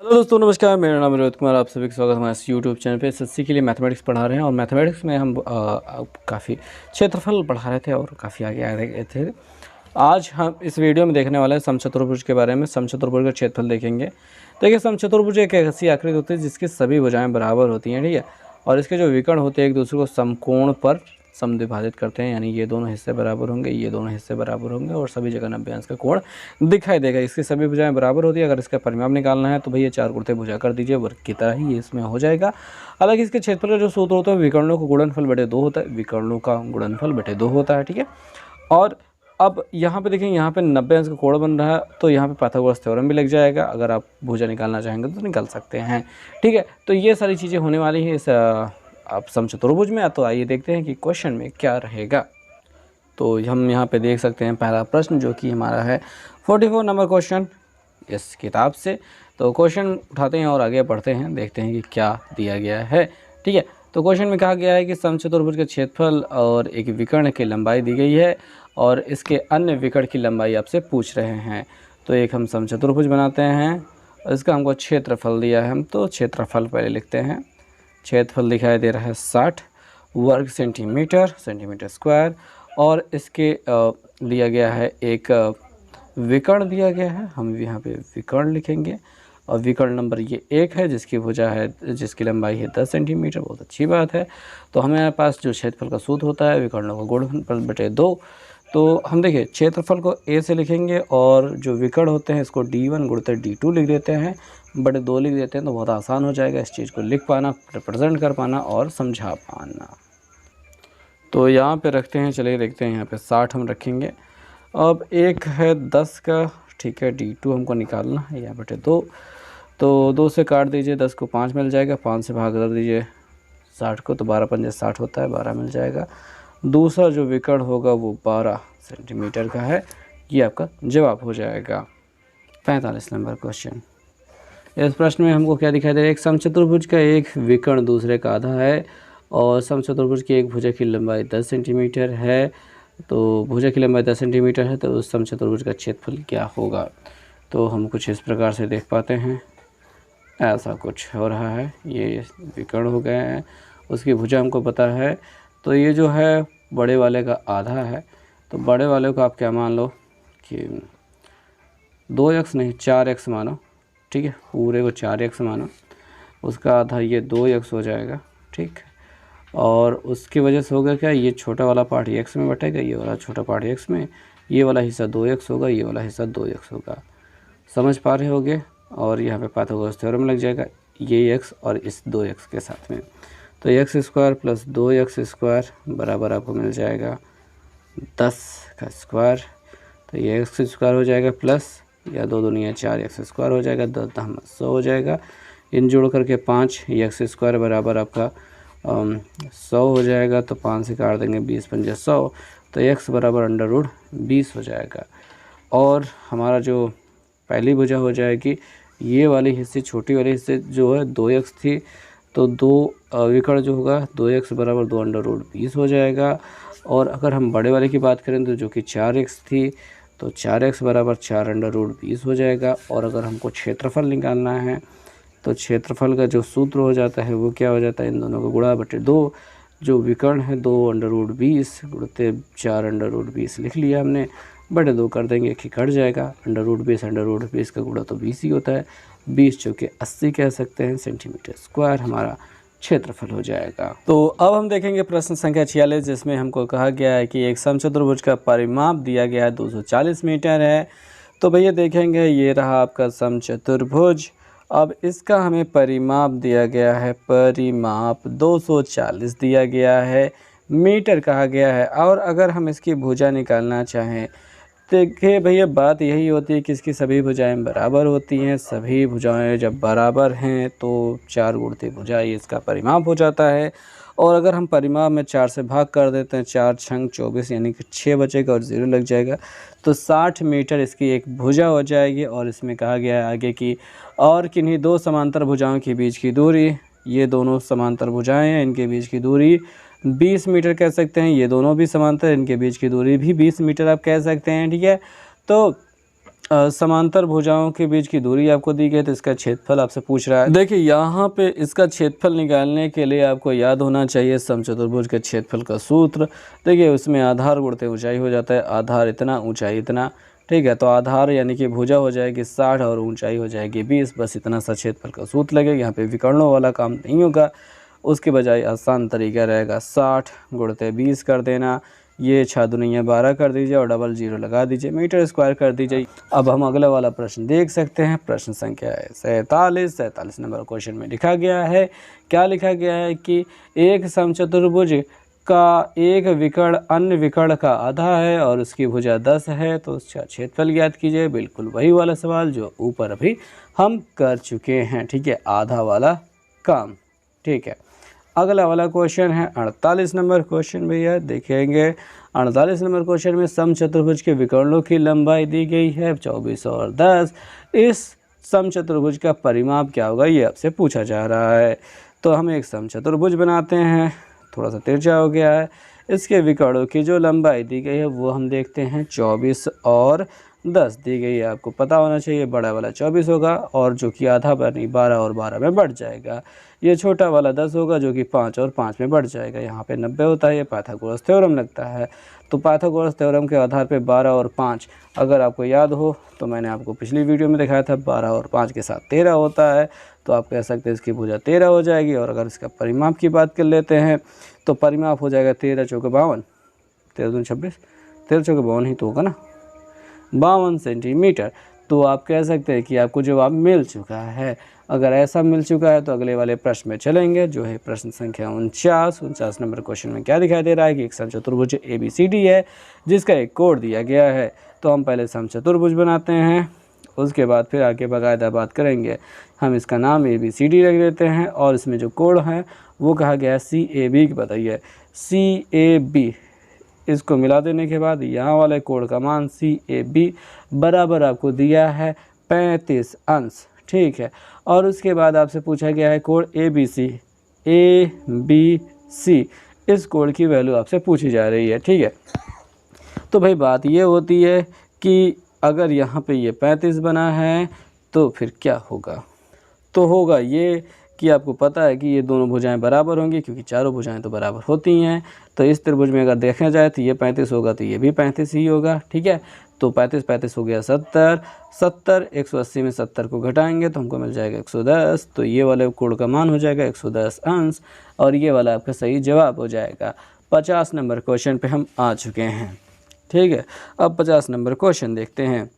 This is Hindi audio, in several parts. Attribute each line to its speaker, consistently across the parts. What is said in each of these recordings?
Speaker 1: हेलो दोस्तों, नमस्कार। मेरा नाम है रोहित कुमार। आप सभी का स्वागत है हमारे इस यूट्यूब चैनल पे। एसएससी के लिए मैथमेटिक्स पढ़ा रहे हैं और मैथमेटिक्स में हम काफ़ी क्षेत्रफल पढ़ा रहे थे और काफ़ी आगे आ गए थे। आज हम इस वीडियो में देखने वाले हैं समचतुर्भुज के बारे में। समचतुर्भुज का क्षेत्रफल देखेंगे। देखिए, समचतुर्भुज एक ऐसी आकृति होती है जिसकी सभी भुजाएं बराबर होती हैं, ठीक है। और इसके जो विकर्ण होते हैं एक दूसरे को समकोण पर समद्विभाजित करते हैं, यानी ये दोनों हिस्से बराबर होंगे, ये दोनों हिस्से बराबर होंगे और सभी जगह 90 अंश का कोण दिखाई देगा। इसकी सभी भुजाएं बराबर होती है। अगर इसका परिमाप निकालना है तो भैया 4 गुणित भुजा कर दीजिए, वर्ग की तरह ही ये इसमें हो जाएगा। हालांकि इसके क्षेत्रफल का जो सूत्र होता है विकर्णों का गुणनफल बटे 2 होता है, विकर्णों का गुणनफल बटे 2 होता है, ठीक है। और अब यहाँ पे देखें, यहाँ पे 90 अंश का कोण बन रहा है तो यहाँ पे पाइथागोरस थ्योरम भी लग जाएगा। अगर आप भुजा निकालना चाहेंगे तो निकाल सकते हैं, ठीक है। तो ये सारी चीज़ें होने वाली हैं इस आप समचतुर्भुज में। तो आइए देखते हैं कि क्वेश्चन में क्या रहेगा। तो हम यहाँ पे देख सकते हैं पहला प्रश्न जो कि हमारा है 44 नंबर क्वेश्चन इस किताब से। तो क्वेश्चन उठाते हैं और आगे बढ़ते हैं, देखते हैं कि क्या दिया गया है, ठीक है। तो क्वेश्चन में कहा गया है कि समचतुर्भुज के क्षेत्रफल और एक विकर्ण की लंबाई दी गई है और इसके अन्य विकर्ण की लंबाई आपसे पूछ रहे हैं। तो एक हम समचतुर्भुज बनाते हैं और इसका हमको क्षेत्रफल दिया है। हम तो क्षेत्रफल पहले लिखते हैं। क्षेत्रफल दिखाई दे रहा है 60 वर्ग सेंटीमीटर स्क्वायर और इसके दिया गया है एक विकर्ण दिया गया है। हम यहाँ पे विकर्ण लिखेंगे और विकर्ण नंबर ये 1 है जिसकी भुजा है, जिसकी लंबाई है 10 सेंटीमीटर। बहुत अच्छी बात है। तो हमारे पास जो क्षेत्रफल का सूत्र होता है विकर्णों का गुणनफल बटे 2। तो हम देखिए क्षेत्रफल को a से लिखेंगे और जो विकर्ण होते हैं इसको d1 गुणित d2 लिख देते हैं, बटे 2 लिख देते हैं। तो बहुत आसान हो जाएगा इस चीज़ को लिख पाना, रिप्रेजेंट कर पाना और समझा पाना। तो यहाँ पे रखते हैं, चलिए देखते हैं। यहाँ पे 60 हम रखेंगे। अब एक है 10 का, ठीक है। d2 हमको निकालना है, यहाँ बटे 2। तो 2 से काट दीजिए, 10 को 5 मिल जाएगा, 5 से भाग कर दीजिए 60 को, तो 12 पंजे 60 होता है, 12 मिल जाएगा। दूसरा जो विकर्ण होगा वो 12 सेंटीमीटर का है। ये आपका जवाब हो जाएगा। 45 नंबर क्वेश्चन। इस प्रश्न में हमको क्या दिखाई दे रहा है? एक समचतुर्भुज का एक विकर्ण दूसरे का आधा है और समचतुर्भुज की एक भुजा की लंबाई 10 सेंटीमीटर है। तो भुजा की लंबाई 10 सेंटीमीटर है तो उस समचतुर्भुज का क्षेत्रफल क्या होगा? तो हम कुछ इस प्रकार से देख पाते हैं। ऐसा कुछ हो रहा है, ये विकर्ण हो गए हैं, उसकी भुजा हमको पता है। तो ये जो है बड़े वाले का आधा है। तो बड़े वाले को आप क्या मान लो कि 2x नहीं 4x मानो, ठीक है। पूरे को 4x मानो, उसका आधा ये 2x हो जाएगा, ठीक है। और उसकी वजह से होगा क्या, ये छोटा वाला पार्ट x में बटेगा, ये वाला छोटा पार्ट x में, ये वाला हिस्सा 2x होगा, ये वाला हिस्सा 2x होगा। समझ पा रहे होगे। और यहाँ पे पाइथागोरस थ्योरम लग जाएगा ये x और इस 2x के साथ में। तो x square plus 2x square बराबर आपको मिल जाएगा 10 का स्क्वायर। तो ये x स्क्वायर हो जाएगा प्लस या 2 दूनी 4x स्क्वायर हो जाएगा, 2 100 हो जाएगा। इन जोड़ करके 5 x स्क्वायर बराबर आपका 100 हो जाएगा। तो 5 से काट देंगे, 20 पंजे 100। तो x बराबर अंडर रूट 20 हो जाएगा। और हमारा जो पहली भुजा हो जाएगी, ये वाली हिस्से छोटी वाली हिस्से जो है 2x थी, तो 2 विकर्ण जो होगा 2x बराबर 2 अंडर रूट 20 हो जाएगा। और अगर हम बड़े वाले की बात करें तो जो कि 4x थी, तो 4x बराबर 4 अंडर रूट 20 हो जाएगा। और अगर हमको क्षेत्रफल निकालना है तो क्षेत्रफल का जो सूत्र हो जाता है वो क्या हो जाता है, इन दोनों को गुणा बटे 2। जो विकर्ण है 2 अंडर रूट 20 गुणते 4 अंडर रूट 20 लिख लिया हमने, बटे 2 कर देंगे, एक ही कट जाएगा। अंडर रूट 20 का गुणा तो 20 ही होता है, 20 चौके 80 कह सकते हैं सेंटीमीटर स्क्वायर हमारा क्षेत्रफल हो जाएगा। तो अब हम देखेंगे प्रश्न संख्या 46, जिसमें हमको कहा गया है कि एक समचतुर्भुज का परिमाप दिया गया है 240 मीटर है। तो भैया देखेंगे, ये रहा आपका समचतुर्भुज। अब इसका हमें परिमाप दिया गया है, परिमाप 240 दिया गया है, मीटर कहा गया है। और अगर हम इसकी भुजा निकालना चाहें, देखिए भैया बात यही होती है कि इसकी सभी भुजाएं बराबर होती हैं। सभी भुजाएं जब बराबर हैं तो 4 गुणित भुजा ये इसका परिमाप हो जाता है। और अगर हम परिमाप में 4 से भाग कर देते हैं, 4 छंग 24 यानी कि 6 बचेगा और 0 लग जाएगा। तो 60 मीटर इसकी एक भुजा हो जाएगी। और इसमें कहा गया है आगे की और किन्हीं 2 समांतर भुजाओं के बीच की दूरी, ये दोनों समांतर भुजाएं हैं, इनके बीच की दूरी 20 मीटर कह सकते हैं। ये दोनों भी समांतर, इनके बीच की दूरी भी 20 मीटर आप कह सकते हैं, ठीक है। तो समांतर भुजाओं के बीच की दूरी आपको दी गई है, तो इसका क्षेत्रफल आपसे पूछ रहा है। देखिए यहाँ पे इसका क्षेत्रफल निकालने के लिए आपको याद होना चाहिए समचतुर्भुज के क्षेत्रफल का सूत्र। देखिए उसमें आधार गुणते ऊंचाई हो जाता है, आधार इतना ऊंचाई इतना, ठीक है। तो आधार यानी कि भुजा हो जाएगी 60 और ऊंचाई हो जाएगी 20, बस इतना सा क्षेत्रफल का सूत्र लगेगा। यहाँ पे विकर्णों वाला काम नहीं होगा, उसके बजाय आसान तरीका रहेगा 60 गुणते 20 कर देना, ये 6 दूनी 12 कर दीजिए और डबल जीरो लगा दीजिए, मीटर स्क्वायर कर दीजिए। अब हम अगला वाला प्रश्न देख सकते हैं। प्रश्न संख्या है 47 नंबर क्वेश्चन में लिखा गया है, क्या लिखा गया है कि एक समचतुर्भुज का एक विकर्ण अन्य विकर्ण का आधा है और उसकी भुजा 10 है, तो उसका क्षेत्रफल ज्ञात कीजिए। बिल्कुल वही वाला सवाल जो ऊपर अभी हम कर चुके हैं, ठीक है, आधा वाला काम, ठीक है। अगला वाला क्वेश्चन है 48 नंबर क्वेश्चन भैया देखेंगे। 48 नंबर क्वेश्चन में समचतुर्भुज के विकर्णों की लंबाई दी गई है 24 और 10। इस समचतुर्भुज का परिमाप क्या होगा, ये आपसे पूछा जा रहा है। तो हम एक समचतुर्भुज बनाते हैं, थोड़ा सा तिरछा हो गया है। इसके विकर्णों की जो लंबाई दी गई है वो हम देखते हैं 24 और 10 दी गई है। आपको पता होना चाहिए बड़ा वाला 24 होगा और जो कि आधा बनी 12 और 12 में बढ़ जाएगा। ये छोटा वाला 10 होगा जो कि 5 और 5 में बढ़ जाएगा। यहाँ पे 90 होता है, ये पाइथागोरस थ्योरम लगता है। तो पाइथागोरस थ्योरम के आधार पे 12 और 5 अगर आपको याद हो तो मैंने आपको पिछली वीडियो में दिखाया था 12 और 5 के साथ 13 होता है। तो आप कह सकते हैं इसकी भुजा 13 हो जाएगी। और अगर इसका परिमाप की बात कर लेते हैं तो परिमाप हो जाएगा 13 चौके 52, 13 दूनी 26, 13 चौके 52 ही तो होगा ना, 52 सेंटीमीटर। तो आप कह सकते हैं कि आपको जवाब मिल चुका है। अगर ऐसा मिल चुका है तो अगले वाले प्रश्न में चलेंगे, जो है प्रश्न संख्या 49 नंबर क्वेश्चन में क्या दिखाई दे रहा है कि एक समचतुर्भुज ABCD है जिसका एक कोण दिया गया है। तो हम पहले समचतुर्भुज बनाते हैं, उसके बाद फिर आगे बाकायदा बात करेंगे। हम इसका नाम ABCD रख देते हैं और इसमें जो कोण है वो कहा गया है CAB। बताइए CAB, इसको मिला देने के बाद यहाँ वाले कोण का मान CAB बराबर आपको दिया है 35 अंश, ठीक है। और उसके बाद आपसे पूछा गया है कोण ABC, इस कोण की वैल्यू आपसे पूछी जा रही है, ठीक है। तो भाई बात ये होती है कि अगर यहाँ पे ये 35 बना है तो फिर क्या होगा, तो होगा ये कि आपको पता है कि ये दोनों भुजाएं बराबर होंगी क्योंकि चारों भुजाएं तो बराबर होती हैं। तो इस त्रिभुज में अगर देखा जाए तो ये 35 होगा तो ये भी 35 ही होगा, ठीक है। तो 35 हो गया 70, 180 में 70 को घटाएंगे तो हमको मिल जाएगा 110। तो ये वाले कोण का मान हो जाएगा 110 अंश और ये वाला आपका सही जवाब हो जाएगा। 50 नंबर क्वेश्चन पे हम आ चुके हैं, ठीक है। अब 50 नंबर क्वेश्चन देखते हैं।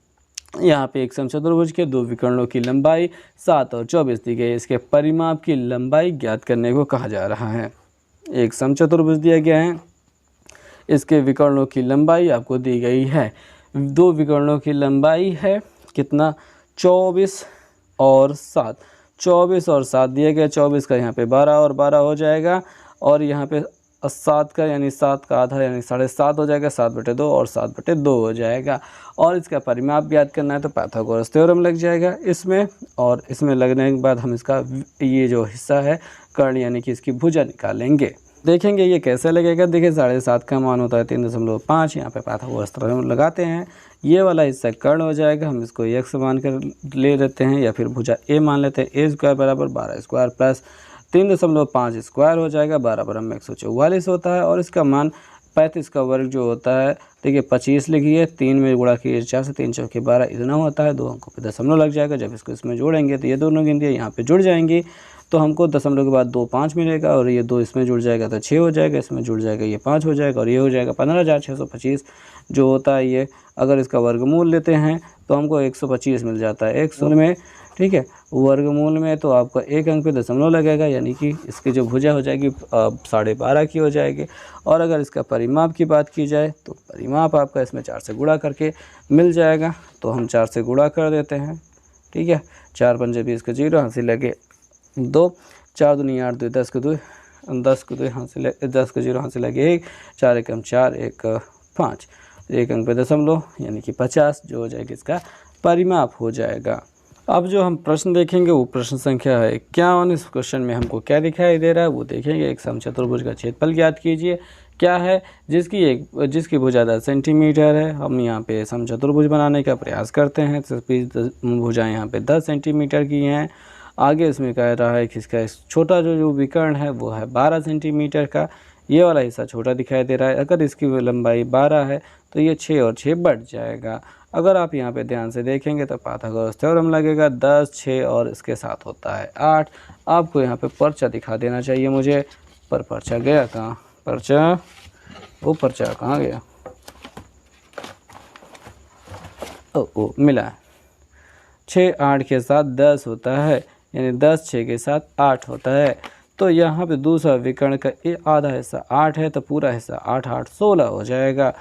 Speaker 1: यहाँ पे एक समचतुर्भुज के दो विकर्णों की लंबाई 7 और 24 दी गई है। इसके परिमाप की लंबाई ज्ञात करने को कहा जा रहा है। एक समचतुर्भुज दिया गया है, इसके विकर्णों की लंबाई आपको दी गई है। दो विकर्णों की लंबाई है कितना, 24 और 7। 24 और 7 दिया गया, 24 का यहाँ पे 12 और 12 हो जाएगा और यहाँ पे 7 का यानी 7 का आधा यानी 7.5 हो जाएगा, 7/2 और 7/2 हो जाएगा। और इसका परिमाप ज्ञात करना है तो पाइथागोरस थ्योरम लग जाएगा इसमें। और इसमें लगने के बाद हम इसका ये जो हिस्सा है कर्ण यानी कि इसकी भुजा निकालेंगे। देखेंगे ये कैसे लगेगा। देखिए 7.5 का मान होता है 3.5, यहाँ पे पाइथागोरस थ्योरम लगाते हैं। ये वाला हिस्सा कर्ण हो जाएगा, हम इसको x मान कर ले लेते हैं या फिर भुजा a मान लेते हैं। a स्क्वायर बराबर 12 स्क्वायर प्लस 3.5 स्क्वायर हो जाएगा, 12 बराबर 144 होता है। और इसका मान 35 का वर्ग जो होता है, देखिए 25 लिखिए, 3 में गुणा कीजिए 4 से, 3 चौके 12 इतना होता है। 2 अंकों पे दशमलव लग जाएगा। जब इसको इसमें जोड़ेंगे तो ये दोनों गिनतियाँ यहाँ पे जुड़ जाएंगी तो हमको दशमलव के बाद 2 5 मिलेगा और ये 2 इसमें जुड़ जाएगा तो 6 हो जाएगा, इसमें जुड़ जाएगा ये 5 हो जाएगा और ये हो जाएगा 15,625 जो होता है ये। अगर इसका वर्गमूल लेते हैं तो हमको 125 मिल जाता है 100 में, ठीक है। वर्गमूल में तो आपका एक अंक पे दशमलव लगेगा यानी कि इसकी जो भुजा हो जाएगी 12.5 की हो जाएगी। और अगर इसका परिमाप की बात की जाए तो परिमाप आपका इसमें 4 से गुणा करके मिल जाएगा। तो हम 4 से गुणा कर देते हैं, ठीक है। 4 पंजे 20 के 0 हासिल लगे 2, 4 दूनी 8, 2 10 के 2, 10 के 2 हासिल 10 के 0 हासिल लगे 1, 4 एकम 4, 1 5, एक अंक पे दशमलव यानी कि 50 जो हो जाएगा इसका परिमाप हो जाएगा। अब जो हम प्रश्न देखेंगे वो प्रश्न संख्या है 51। इस क्वेश्चन में हमको क्या दिखाई दे रहा है वो देखेंगे। एक समचतुर्भुज का क्षेत्रफल ज्ञात कीजिए। क्या है, जिसकी भुजा 10 सेंटीमीटर है। हम यहाँ पे समचतुर्भुज बनाने का प्रयास करते हैं, तो भुजाएं यहाँ पे 10 सेंटीमीटर की हैं। आगे इसमें कह रहा है कि इसका छोटा जो विकर्ण है वो है 12 सेंटीमीटर का। ये वाला हिस्सा छोटा दिखाई दे रहा है। अगर इसकी लंबाई 12 है तो ये 6 और 6 बढ़ जाएगा। अगर आप यहाँ पे ध्यान से देखेंगे तो पाइथागोरस थ्योरम लगेगा। 10, 6 और इसके साथ होता है 8। आपको यहाँ पे पर्चा दिखा देना चाहिए मुझे, पर पर्चा गया कहाँ? पर्चा कहाँ गया? ओ मिला है। 6 8 के साथ 10 होता है, यानी 10 6 के साथ 8 होता है। तो यहाँ पे दूसरा विकर्ण का आधा हिस्सा 8 है, तो पूरा हिस्सा 8 8 16 हो जाएगा।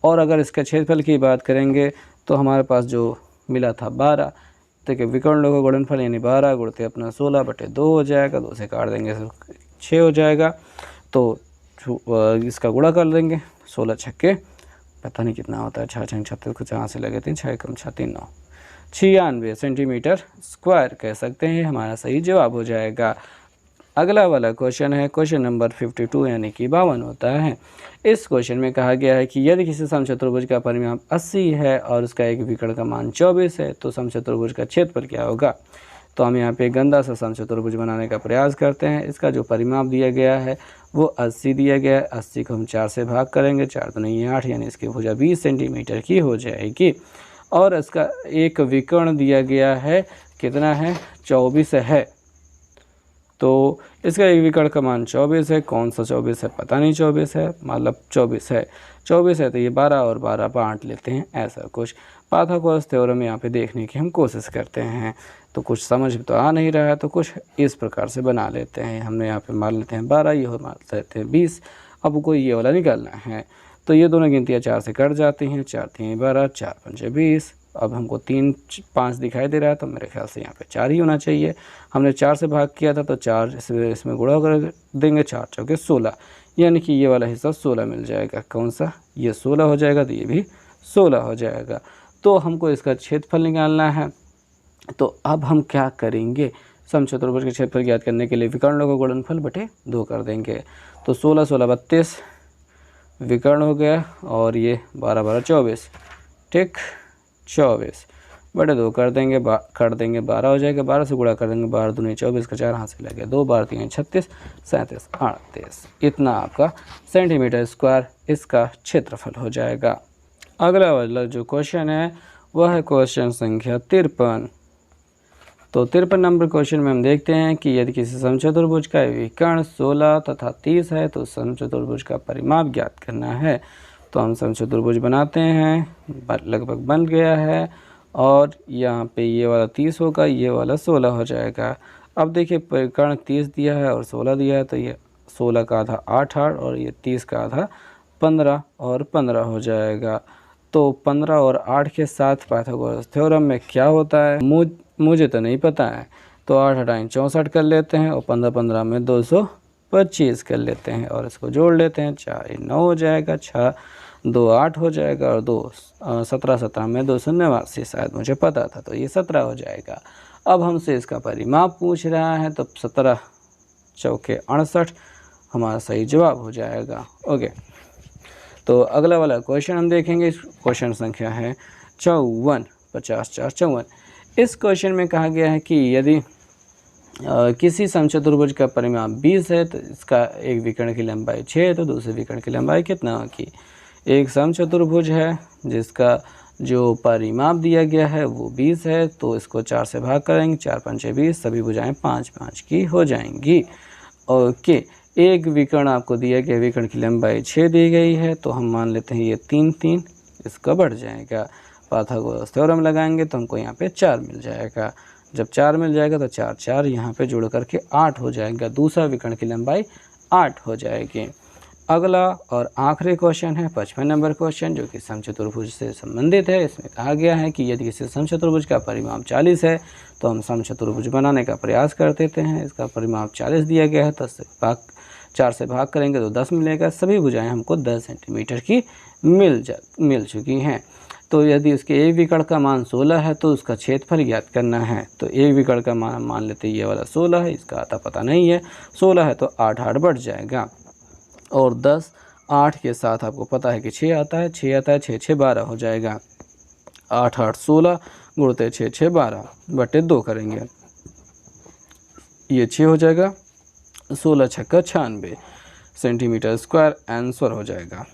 Speaker 1: और अगर इसका क्षेत्रफल की बात करेंगे तो हमारे पास जो मिला था 12, देखिए विकर्णों का गुणनफल यानी 12 गुणते अपना 16/2 हो जाएगा। 2 से काट देंगे तो 6 हो जाएगा। तो इसका गुणा कर देंगे, 16 छक्के पता नहीं कितना होता है, 6 6 36 कुछ यहाँ से लगे थे, 6 कम 6 3 9 96 सेंटीमीटर स्क्वायर कह सकते हैं, हमारा सही जवाब हो जाएगा। अगला वाला क्वेश्चन है क्वेश्चन नंबर 52 यानी कि 52 होता है। इस क्वेश्चन में कहा गया है कि यदि किसी समचतुर्भुज का परिमाप 80 है और उसका एक विकर्ण का मान 24 है तो समचतुर्भुज का क्षेत्रफल क्या होगा। तो हम यहाँ पे गंदा सा समचतुर्भुज बनाने का प्रयास करते हैं। इसका जो परिमाप दिया गया है वो 80 दिया गया है। 80 को हम 4 से भाग करेंगे, 4 दूनी 8, यानी इसकी भुजा 20 सेंटीमीटर की हो जाएगी। और इसका एक विकर्ण दिया गया है, कितना है? 24 है। तो इसका एक विकर्ण का मान 24 है। कौन सा 24 है पता नहीं, 24 है मतलब 24 है। 24 है तो ये 12 और 12 बांट लेते हैं, ऐसा कुछ पाइथागोरस थ्योरम यहाँ पे देखने की हम कोशिश करते हैं। तो कुछ समझ तो आ नहीं रहा है, तो कुछ इस प्रकार से बना लेते हैं। हमने यहाँ पे मान लेते हैं 12, ये मान लेते हैं 20। अब कोई ये वाला निकालना है, तो ये दोनों गिनतियाँ 4 से कट जाती हैं। 4 3 12, 4 5 20। अब हमको 3 5 दिखाई दे रहा है, तो मेरे ख्याल से यहाँ पे 4 ही होना चाहिए। हमने 4 से भाग किया था, तो 4 इसमें गुणा कर देंगे, 4 चौके 16, यानी कि ये वाला हिस्सा 16 मिल जाएगा। कौन सा? ये 16 हो जाएगा, तो ये भी 16 हो जाएगा। तो हमको इसका क्षेत्रफल निकालना है। तो अब हम क्या करेंगे, समचतुर्भुज के क्षेत्रफल ज्ञात करने के लिए विकर्णों का गुणनफल बटे 2 कर देंगे। तो 16 16 32 विकर्ण हो गया, और ये 12 12 24, ठीक, 24 बटे 2 कर देंगे, 12 हो जाएगा। 12 से गुणा कर देंगे, 12 दूनी 24 का 4 हाथ से लगे, 2 12 3 36 37 38, इतना आपका सेंटीमीटर स्क्वायर इसका क्षेत्रफल हो जाएगा। अगला वाला जो क्वेश्चन है वह है क्वेश्चन संख्या 53। तो 53 नंबर क्वेश्चन में हम देखते हैं कि यदि किसी समचतुर्भुज का विकर्ण 16 तथा 30 है तो समचतुर्भुज का परिमाप ज्ञात करना है। तो हम समचतुर्भुज बनाते हैं, लगभग बन गया है, और यहाँ पे ये वाला 30 होगा, ये वाला 16 हो जाएगा। अब देखिए विकर्ण 30 दिया है और 16 दिया है, तो ये 16 का आधा 8 8 और ये 30 का आधा 15 और 15 हो जाएगा। तो 15 और 8 के साथ पाइथागोरस थ्योरम में क्या होता है मुझे तो नहीं पता है। तो 8 हटाएं 64 कर लेते हैं, और 15 15 में 225 कर लेते हैं, और इसको जोड़ लेते हैं। 4 9 हो जाएगा, 6 2 8 हो जाएगा, और 2 17 17 में 289, शायद मुझे पता था, तो ये 17 हो जाएगा। अब हमसे इसका परिमाप पूछ रहा है, तो 17 चौके 68 हमारा सही जवाब हो जाएगा। ओके, तो अगला वाला क्वेश्चन हम देखेंगे। क्वेश्चन संख्या है 54, 50 4 54। इस क्वेश्चन में कहा गया है कि यदि किसी समचतुर्भुज का परिमाप 20 है तो इसका एक विकर्ण की लंबाई 6 है, तो दूसरे विकर्ण की लंबाई कितना होगी। एक समचतुर्भुज है जिसका जो परिमाप दिया गया है वो 20 है, तो इसको 4 से भाग करेंगे, 4 5 20, सभी भुजाएं 5 5 की हो जाएंगी। ओके, एक विकर्ण आपको दिया गया, विकर्ण की लंबाई 6 दी गई है, तो हम मान लेते हैं ये 3 3 इसका बढ़ जाएगा। पाइथागोरस थ्योरम लगाएंगे तो हमको यहाँ पे 4 मिल जाएगा। जब 4 मिल जाएगा तो 4 4 यहाँ पे जोड़ करके 8 हो जाएगा। दूसरा विकर्ण की लंबाई 8 हो जाएगी। अगला और आखिरी क्वेश्चन है 55 नंबर क्वेश्चन, जो कि समचतुर्भुज से संबंधित है। इसमें कहा गया है कि यदि किसी समचतुर्भुज का परिमाप 40 है तो हम समचतुर्भुज बनाने का प्रयास कर देते हैं। इसका परिमाप 40 दिया गया है, तो 4 से भाग करेंगे तो 10 मिलेगा। सभी भुजाएं हमको 10 सेंटीमीटर की मिल चुकी हैं। तो यदि उसके एक विकर्ण का मान 16 है तो उसका क्षेत्रफल ज्ञात करना है। तो एक विकर्ण का मान लेते ये वाला 16 है, इसका आता पता नहीं है। 16 है तो 8 8 बढ़ जाएगा, और 10 8 के साथ आपको पता है कि 6 आता है, 6 आता है, 6 6 12 हो जाएगा। 8 8 16 गुणते 6 6 12 बटे 2 करेंगे, ये 6 हो जाएगा। 16 छक्का 96 सेंटीमीटर स्क्वायर आंसर हो जाएगा।